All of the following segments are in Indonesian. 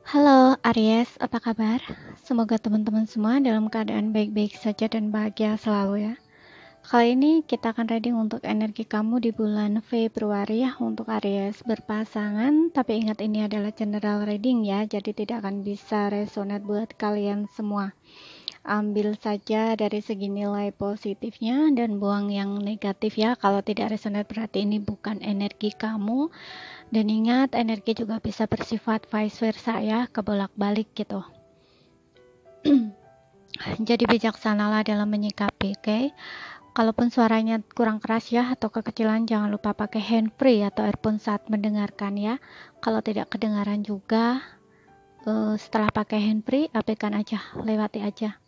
Halo Aries, apa kabar? Semoga teman-teman semua dalam keadaan baik-baik saja dan bahagia selalu ya. Kali ini kita akan reading untuk energi kamu di bulan Februari ya untuk Aries berpasangan. Tapi ingat ini adalah general reading ya, jadi tidak akan bisa resonate buat kalian semua. Ambil saja dari segi nilai positifnya dan buang yang negatif ya. Kalau tidak resonate berarti ini bukan energi kamu. Dan ingat, energi juga bisa bersifat vice versa ya, kebolak-balik gitu. Jadi bijaksanalah dalam menyikapi, oke? Kalaupun suaranya kurang keras ya atau kekecilan, jangan lupa pakai handfree atau earphone saat mendengarkan ya. Kalau tidak kedengaran juga, setelah pakai handfree, abaikan aja, lewati aja.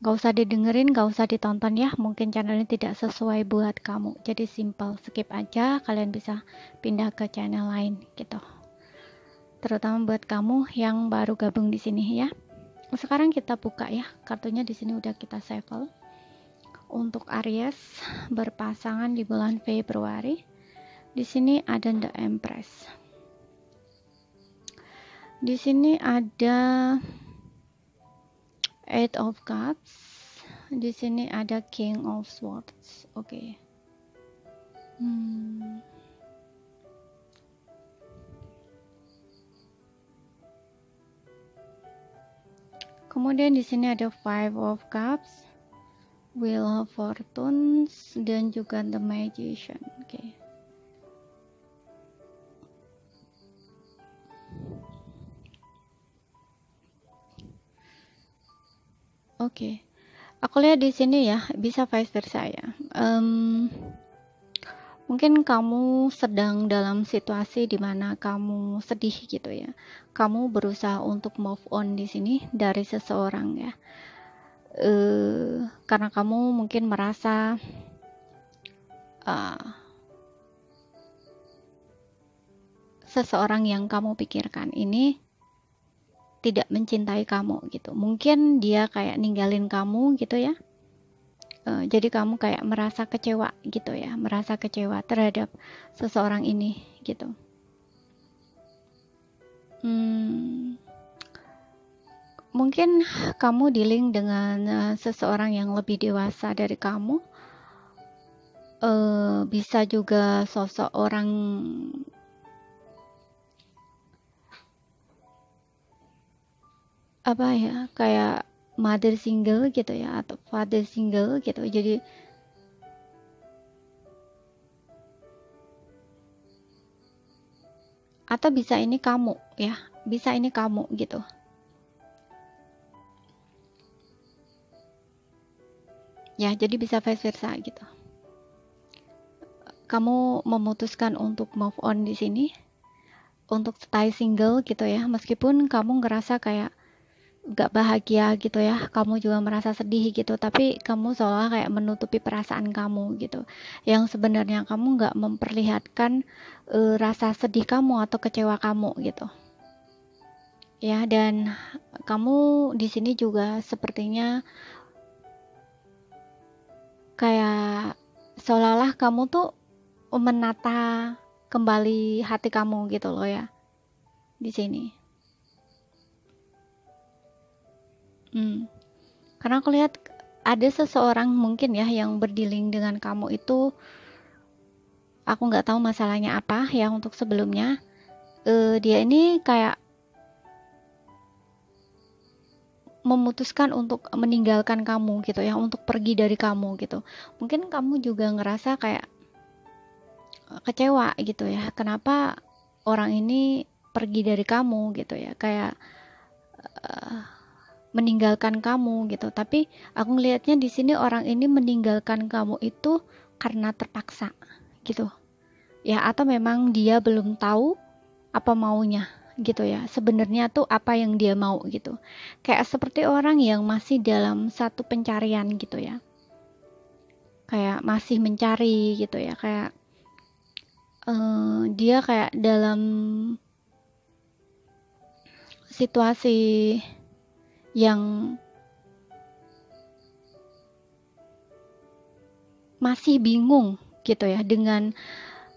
Gak usah didengerin, gak usah ditonton ya. Mungkin channel ini tidak sesuai buat kamu. Jadi simple, skip aja. Kalian bisa pindah ke channel lain gitu. Terutama buat kamu yang baru gabung di sini ya. Sekarang kita buka ya. Kartunya di sini udah kita shuffle. Untuk Aries berpasangan di bulan Februari. Di sini ada The Empress. Di sini ada Eight of Cups. Di sini ada King of Swords. Oke. Kemudian di sini ada Five of Cups, Wheel of Fortunes, dan juga The Magician. Oke. Oke. Aku lihat di sini ya, bisa vice versa ya. Mungkin kamu sedang dalam situasi di mana kamu sedih gitu ya. Kamu berusaha untuk move on di sini dari seseorang ya. Karena kamu mungkin merasa seseorang yang kamu pikirkan ini tidak mencintai kamu gitu. Mungkin dia kayak ninggalin kamu gitu ya. Jadi kamu kayak merasa kecewa gitu ya, merasa kecewa terhadap seseorang ini gitu. Mungkin kamu dealing dengan seseorang yang lebih dewasa dari kamu. Bisa juga sosok orang apa ya, kayak mother single gitu ya, atau father single gitu. Jadi atau bisa ini kamu ya, bisa ini kamu gitu. Ya, jadi bisa vice versa gitu. Kamu memutuskan untuk move on di sini, untuk stay single gitu ya, meskipun kamu ngerasa kayak gak bahagia gitu ya, kamu juga merasa sedih gitu, tapi kamu seolah kayak menutupi perasaan kamu gitu, yang sebenarnya kamu gak memperlihatkan rasa sedih kamu atau kecewa kamu gitu ya. Dan kamu di sini juga sepertinya kayak seolah-olah kamu tuh menata kembali hati kamu gitu loh ya di sini. Karena aku lihat ada seseorang mungkin ya yang berdealing dengan kamu itu, aku nggak tahu masalahnya apa ya untuk sebelumnya. Dia ini kayak memutuskan untuk meninggalkan kamu gitu ya, untuk pergi dari kamu gitu. Mungkin kamu juga ngerasa kayak kecewa gitu ya, kenapa orang ini pergi dari kamu gitu ya, kayak meninggalkan kamu gitu. Tapi aku ngelihatnya di sini orang ini meninggalkan kamu itu karena terpaksa gitu ya, atau memang dia belum tahu apa maunya gitu ya, sebenarnya tuh apa yang dia mau gitu, kayak seperti orang yang masih dalam satu pencarian gitu ya, kayak masih mencari gitu ya, kayak dia kayak dalam situasi yang masih bingung gitu ya dengan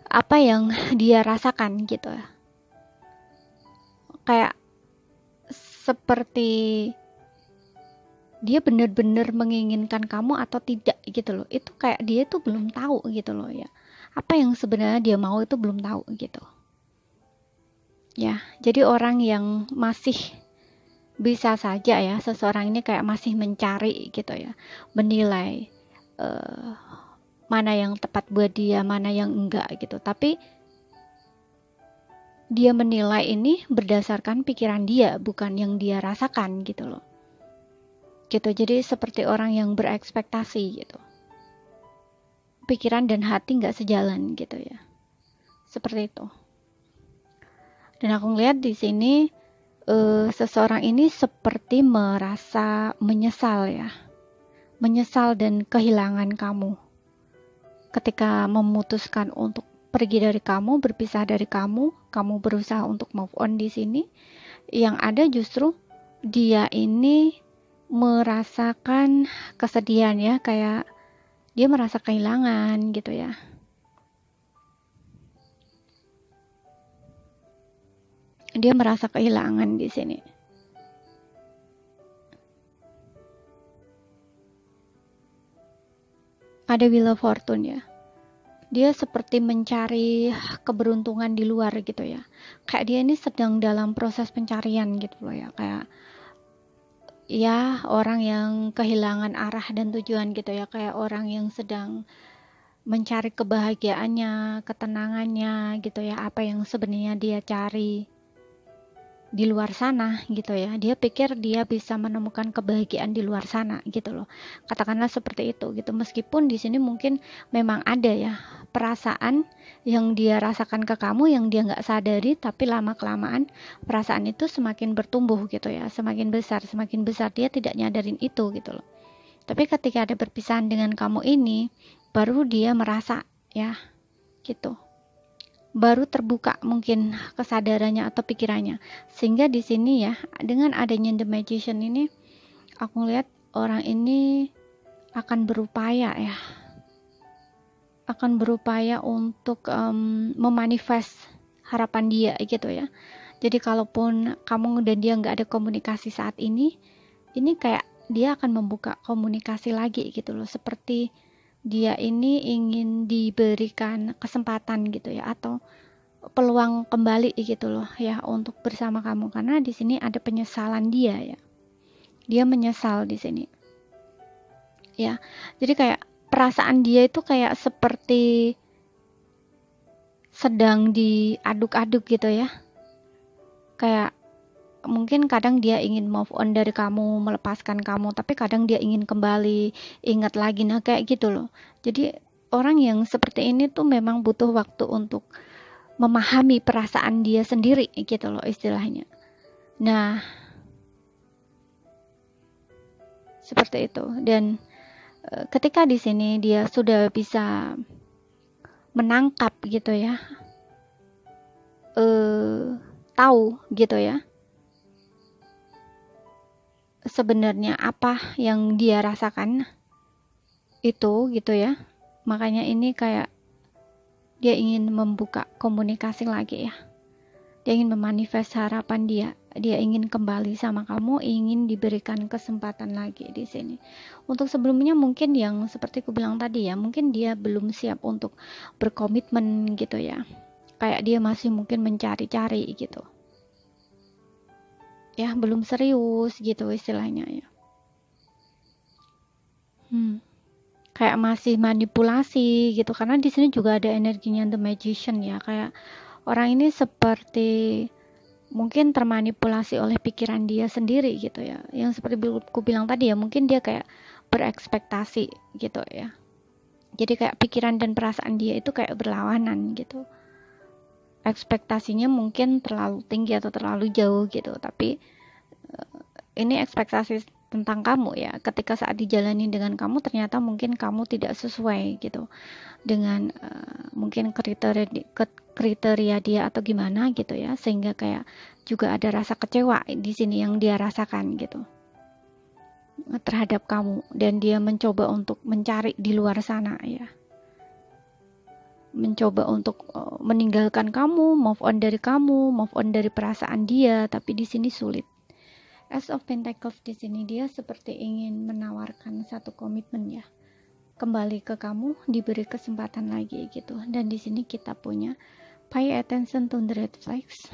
apa yang dia rasakan gitu ya, kayak seperti dia benar-benar menginginkan kamu atau tidak gitu loh. Itu kayak dia tuh belum tahu gitu loh ya. Apa yang sebenarnya dia mau itu belum tahu gitu. Ya, jadi orang yang masih bisa saja ya, seseorang ini kayak masih mencari gitu ya, menilai mana yang tepat buat dia, mana yang enggak gitu. Tapi dia menilai ini berdasarkan pikiran dia, bukan yang dia rasakan gitu loh. Gitu, jadi seperti orang yang berekspektasi gitu. Pikiran dan hati nggak sejalan gitu ya. Seperti itu. Dan aku ngeliat di sini seseorang ini seperti merasa menyesal ya. Menyesal dan kehilangan kamu. Ketika memutuskan untuk pergi dari kamu, berpisah dari kamu berusaha untuk move on di sini. Yang ada justru dia ini merasakan kesedihan ya, kayak dia merasa kehilangan gitu ya. Dia merasa kehilangan di sini. Ada Wheel of Fortune ya. Dia seperti mencari keberuntungan di luar gitu ya. Kayak dia ini sedang dalam proses pencarian gitu loh ya. Kayak ya orang yang kehilangan arah dan tujuan gitu ya. Kayak orang yang sedang mencari kebahagiaannya, ketenangannya gitu ya. Apa yang sebenarnya dia cari di luar sana gitu ya. Dia pikir dia bisa menemukan kebahagiaan di luar sana gitu loh. Katakanlah seperti itu gitu. Meskipun di sini mungkin memang ada ya perasaan yang dia rasakan ke kamu yang dia nggak sadari, tapi lama kelamaan perasaan itu semakin bertumbuh gitu ya, semakin besar dia tidak nyadarin itu gitu loh. Tapi ketika ada perpisahan dengan kamu ini, baru dia merasa ya gitu. Baru terbuka mungkin kesadarannya atau pikirannya. Sehingga di sini ya, dengan adanya The Magician ini, aku lihat orang ini akan berupaya ya. Akan berupaya untuk memanifest harapan dia gitu ya. Jadi kalaupun kamu dan dia nggak ada komunikasi saat ini kayak dia akan membuka komunikasi lagi gitu loh. Seperti dia ini ingin diberikan kesempatan gitu ya, atau peluang kembali gitu loh ya untuk bersama kamu, karena di sini ada penyesalan dia ya. Dia menyesal di sini. Ya. Jadi kayak perasaan dia itu kayak seperti sedang diaduk-aduk gitu ya. Kayak mungkin kadang dia ingin move on dari kamu, melepaskan kamu, tapi kadang dia ingin kembali, ingat lagi, nah kayak gitu loh. Jadi orang yang seperti ini tuh memang butuh waktu untuk memahami perasaan dia sendiri gitu loh istilahnya. Nah, seperti itu. Dan ketika di sini dia sudah bisa menangkap gitu ya, tahu gitu ya, sebenarnya apa yang dia rasakan itu gitu ya. Makanya ini kayak dia ingin membuka komunikasi lagi ya. Dia ingin memanifest harapan dia. Dia ingin kembali sama kamu, ingin diberikan kesempatan lagi di sini. Untuk sebelumnya mungkin yang seperti aku bilang tadi ya, mungkin dia belum siap untuk berkomitmen gitu ya. Kayak dia masih mungkin mencari-cari gitu. Ya, belum serius gitu istilahnya ya. Kayak masih manipulasi gitu, karena di sini juga ada energinya The Magician ya. Kayak orang ini seperti mungkin termanipulasi oleh pikiran dia sendiri gitu ya. Yang seperti aku bilang tadi ya, mungkin dia kayak berekspektasi gitu ya. Jadi kayak pikiran dan perasaan dia itu kayak berlawanan gitu. Ekspektasinya mungkin terlalu tinggi atau terlalu jauh gitu, tapi ini ekspektasi tentang kamu ya. Ketika saat dijalani dengan kamu, ternyata mungkin kamu tidak sesuai gitu dengan mungkin kriteria dia atau gimana gitu ya, sehingga kayak juga ada rasa kecewa di sini yang dia rasakan gitu terhadap kamu, dan dia mencoba untuk mencari di luar sana ya, mencoba untuk meninggalkan kamu, move on dari kamu, move on dari perasaan dia, tapi di sini sulit Ace of Pentacles di sini dia seperti ingin menawarkan satu komitmen ya, kembali ke kamu, diberi kesempatan lagi gitu. Dan di sini kita punya pay attention to the red flags.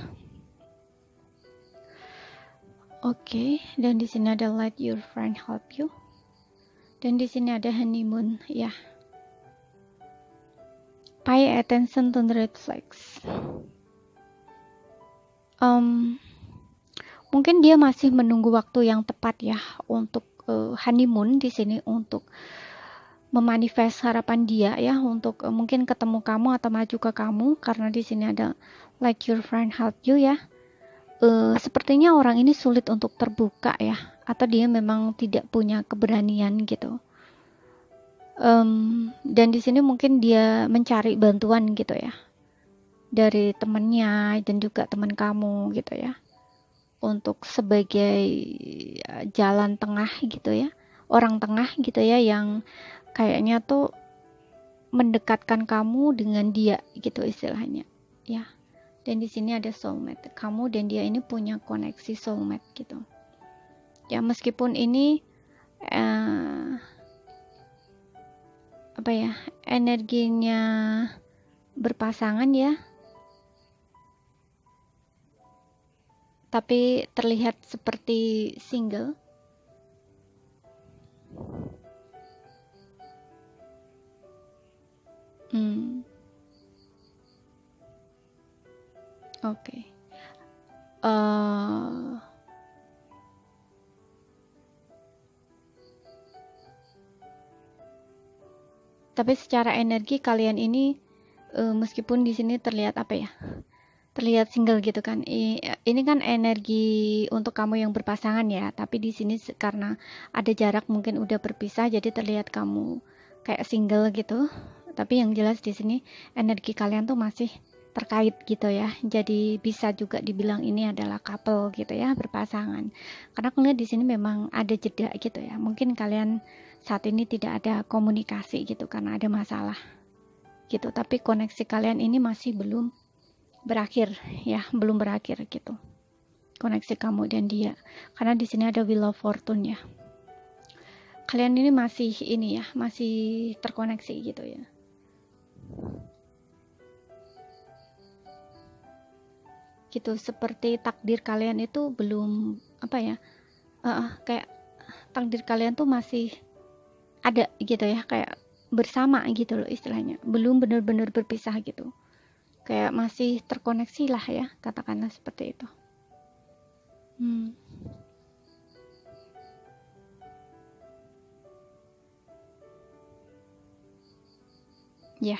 Oke, dan di sini ada let your friend help you. Dan di sini ada honeymoon ya. Pay attention to the red flags. Mungkin dia masih menunggu waktu yang tepat ya untuk honeymoon di sini, untuk memanifest harapan dia ya, untuk mungkin ketemu kamu atau maju ke kamu, karena di sini ada like your friend help you ya. Sepertinya orang ini sulit untuk terbuka ya, atau dia memang tidak punya keberanian gitu. Dan di sini mungkin dia mencari bantuan gitu ya, dari temannya dan juga teman kamu gitu ya, untuk sebagai jalan tengah gitu ya, orang tengah gitu ya, yang kayaknya tuh mendekatkan kamu dengan dia gitu istilahnya ya. Dan di sini ada soulmate, kamu dan dia ini punya koneksi soulmate gitu ya, meskipun ini energinya berpasangan ya, tapi terlihat seperti single. Oke. Tapi secara energi kalian ini meskipun di sini terlihat terlihat single gitu kan. Ini kan energi untuk kamu yang berpasangan ya, tapi di sini karena ada jarak, mungkin udah berpisah, jadi terlihat kamu kayak single gitu. Tapi yang jelas di sini energi kalian tuh masih terkait gitu ya. Jadi bisa juga dibilang ini adalah couple gitu ya, berpasangan. Karena aku lihat di sini memang ada jeda gitu ya. Mungkin kalian saat ini tidak ada komunikasi gitu karena ada masalah gitu. Tapi koneksi kalian ini masih belum berakhir ya, belum berakhir gitu. Koneksi kamu dan dia. Karena di sini ada Wheel of Fortune ya. Kalian ini masih masih terkoneksi gitu ya. Gitu, seperti takdir kalian itu belum kayak takdir kalian tuh masih ada gitu ya, kayak bersama gitu loh istilahnya, belum benar-benar berpisah gitu, kayak masih terkoneksi lah ya, katakanlah seperti itu. Ya,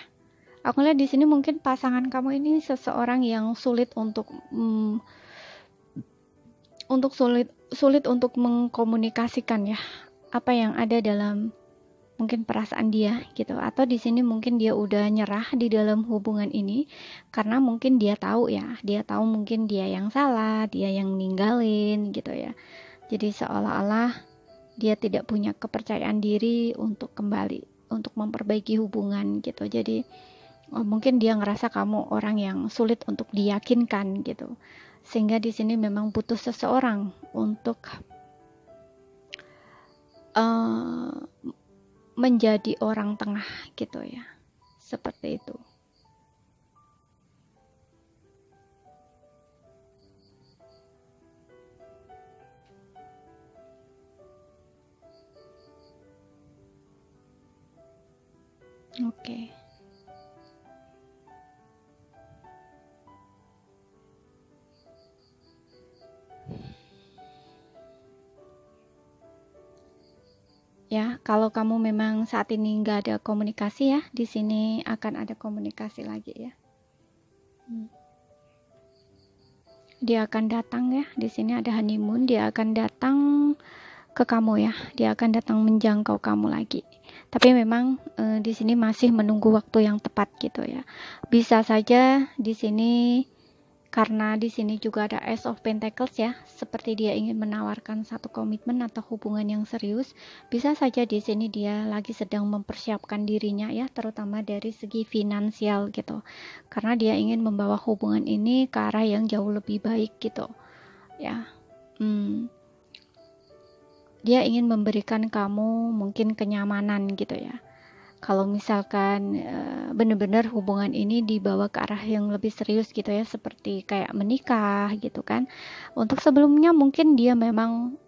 aku lihat di sini mungkin pasangan kamu ini seseorang yang sulit untuk sulit untuk mengkomunikasikan ya apa yang ada dalam mungkin perasaan dia gitu, atau di sini mungkin dia udah nyerah di dalam hubungan ini karena mungkin dia tahu mungkin dia yang salah, dia yang ninggalin gitu ya. Jadi seolah-olah dia tidak punya kepercayaan diri untuk kembali, untuk memperbaiki hubungan gitu. Jadi mungkin dia ngerasa kamu orang yang sulit untuk diyakinkan gitu, sehingga di sini memang butuh seseorang untuk menjadi orang tengah gitu ya, seperti itu. Oke. Ya, kalau kamu memang saat ini nggak ada komunikasi ya, di sini akan ada komunikasi lagi ya. Dia akan datang ya, di sini ada honeymoon, dia akan datang ke kamu ya, dia akan datang menjangkau kamu lagi. Tapi memang di sini masih menunggu waktu yang tepat gitu ya. Bisa saja di sini, karena di sini juga ada Ace of Pentacles ya, seperti dia ingin menawarkan satu komitmen atau hubungan yang serius. Bisa saja di sini dia lagi sedang mempersiapkan dirinya ya, terutama dari segi finansial gitu. Karena dia ingin membawa hubungan ini ke arah yang jauh lebih baik gitu ya. dia ingin memberikan kamu mungkin kenyamanan gitu ya. Kalau misalkan benar-benar hubungan ini dibawa ke arah yang lebih serius gitu ya, seperti kayak menikah gitu kan. Untuk sebelumnya mungkin dia memang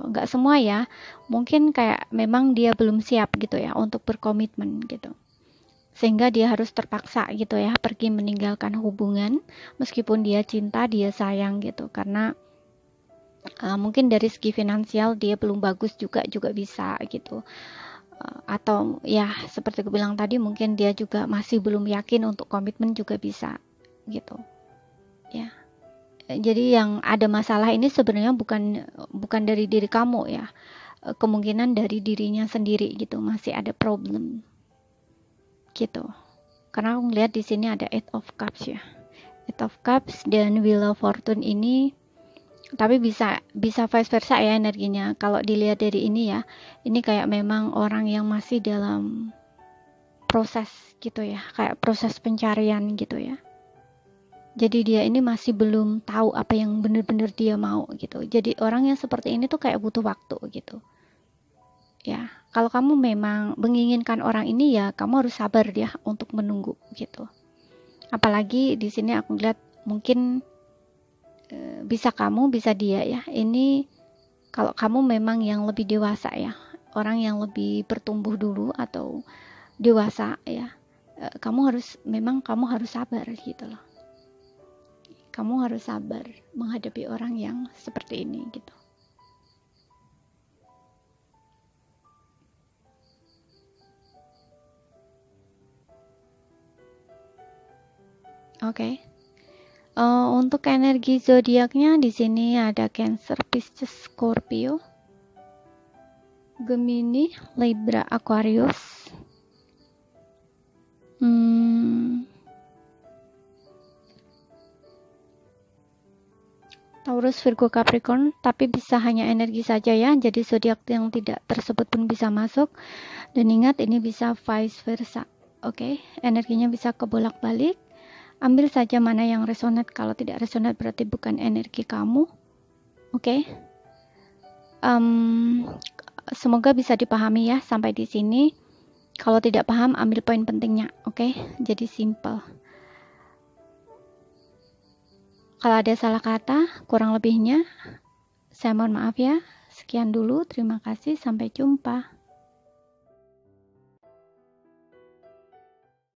nggak semua ya, mungkin kayak memang dia belum siap gitu ya untuk berkomitmen gitu, sehingga dia harus terpaksa gitu ya pergi meninggalkan hubungan meskipun dia cinta, dia sayang gitu, karena mungkin dari segi finansial dia belum bagus juga bisa gitu. Atau ya seperti aku bilang tadi, mungkin dia juga masih belum yakin untuk komitmen juga bisa gitu ya. Jadi yang ada masalah ini sebenarnya bukan dari diri kamu ya, kemungkinan dari dirinya sendiri gitu, masih ada problem gitu. Karena aku ngeliat di sini ada Eight of Cups ya, Eight of Cups dan Wheel of Fortune ini, tapi bisa vice versa ya energinya. Kalau dilihat dari ini ya, ini kayak memang orang yang masih dalam proses gitu ya, kayak proses pencarian gitu ya. Jadi dia ini masih belum tahu apa yang benar-benar dia mau gitu. Jadi orang yang seperti ini tuh kayak butuh waktu gitu ya. Kalau kamu memang menginginkan orang ini ya, kamu harus sabar ya untuk menunggu gitu. Apalagi di sini aku lihat mungkin bisa kamu, bisa dia ya. Ini kalau kamu memang yang lebih dewasa ya, orang yang lebih bertumbuh dulu atau dewasa ya, kamu harus sabar gitu loh. Kamu harus sabar menghadapi orang yang seperti ini gitu. Oke. Untuk energi zodiaknya di sini ada Cancer, Pisces, Scorpio, Gemini, Libra, Aquarius, Taurus, Virgo, Capricorn, tapi bisa hanya energi saja ya. Jadi zodiak yang tidak tersebut pun bisa masuk. Dan ingat ini bisa vice versa. Oke, energinya bisa kebolak-balik. Ambil saja mana yang resonate. Kalau tidak resonate berarti bukan energi kamu. Oke. Semoga bisa dipahami ya sampai di sini. Kalau tidak paham, ambil poin pentingnya. Oke, jadi simple. Kalau ada salah kata, kurang lebihnya saya mohon maaf ya. Sekian dulu, terima kasih, sampai jumpa.